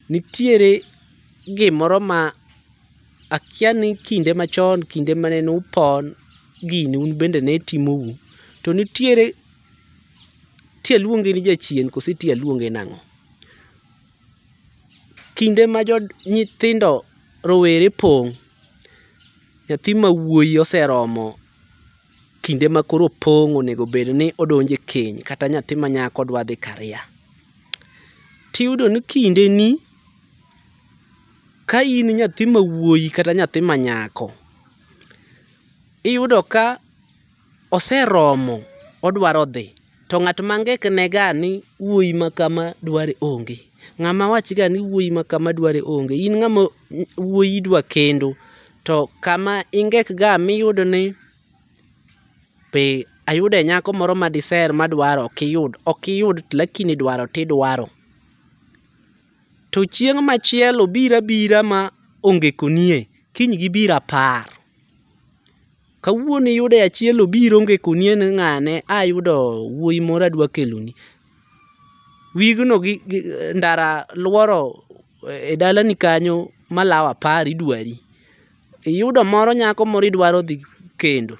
nitiere gimoro ma akia ni kinde machon, kinde mane upon gini un bende ne timou, to nitiere tialuonge ni jachien kose tialuonge nang'o. Kinde ma nyithindo rowere pong', nyathi ma wuoyi oseromo kinde ma koro pong' onego bed ni odonje keny, kata nyathi ma nyako dwa dhi karia. Tiyudo ni kinde ni ka in nyathi ma wuoyi kata nyathi ma nyako, iyudo ka oseromo odwaro dhi, to ng'at mangekne ga ni wuoyi ma kama dware onge. Ng'ama wach ga ni wuoyi ma kama dware onge. In ng'ama wuoyi dwa kendo, to kama ingek ga miyudo ni be ayude nyako moro ma diser madwaro ok iyud lakini dwaro tidwaro. To chieng' machielo bira ma onge konie, kiny gibira par. Kawuono iyude achiel obiro onge konie ni ng'ane ayudo wuoyi moro adwa keloni. Wigno gi ndara luoro e dalani kanyo malawa par idwari. Iyudo moro nyako moro idwaro dhi kendo.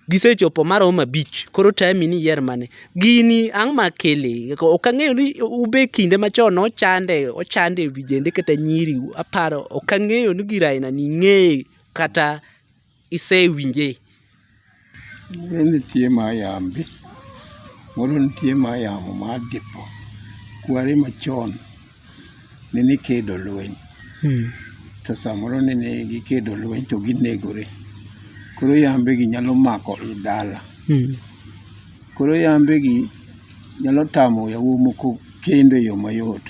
Gisechopo maromo 5, koro tami ni yier mane. Gini ang' makele, ok ang'eyo ni ube kinde machon ochande vijende kata nyiri, aparo ok ang'eyo ni gir aina ni ng'eye kata isewinje. Nitie ma yambi, moro nitie ma yamo mar dipo. Kware machon ne kedo lweny. To samoro ne gikedo lweny to ginegore. Koro yambe gi nyalo mako i dala. Koro yambe gi nyalo tamo yawuoyi moko kendo e yo mayot.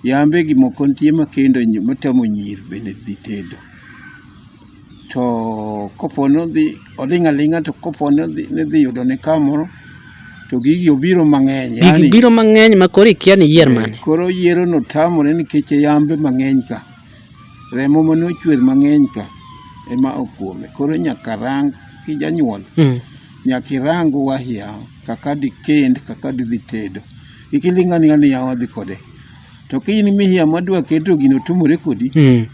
Yambe gi moko nitie ma kendo matamo nyiri bende dhi tedo. To kopo nodhi oling' aling'a, to kopo nodhi yudo ne kamoro, to gigi obiro mang'eny. Gigi biro mang'eny ma koro ikia ni yier mane. Koro yiero no tamore nikech yambe mang'eny ka. Remo manochwer mang'eny ka ema okuome. Koro nyaka rang kijanyuol. Nyaka irang wahia kaka dikend, kaka didhi tedo. Ikiling' aning'a ni yawa dhi kode. To kiny mihia madwa keto gino tumore kodi,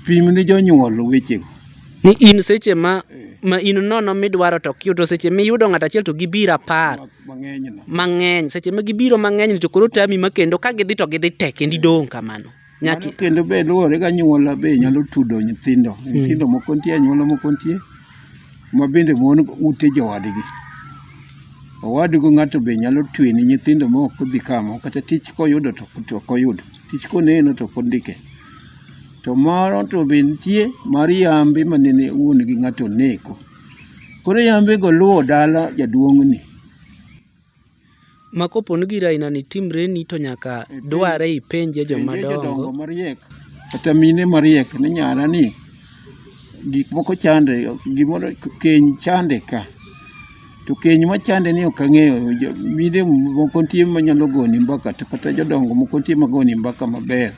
pim ni jonyuol wechego. Ni in seche ma in nono midwaro to kiyudo, seche miyudo ng'at achiel to gibiro 10 mang'eny. Seche ma gibiro mang'eny to koro tami ma kendo ka gidhi to gidhi te kendo idong' kamano. Nyaki kendo be luwore ga nyuola be nyalo tudo nyithindo. Nyithindo moko nitie, anyuola moko nitie ma bende mon ute jowadgi. Owadgo ng'ato be nyalo twe ni nyithindo ma ok dhi kama, kata tich koyudo to ok oyudo. Tich koneno to ok ondike. To moro to be nitie mar yambe manene wuon gi ng'ato neko. Koro yambe go luwo dala jaduong'ni. Makopo ni gir aina ni timre ni to nyaka dware ipenje jomadongo mariek kata mine mariek ni nyara ni gik moko chande, gimoro keny chande ka. To keny machande ni ok ang'eyo, mine moko nitie manyalo goni mbaka, to kata jodongo moko nitie magoni mbaka maber.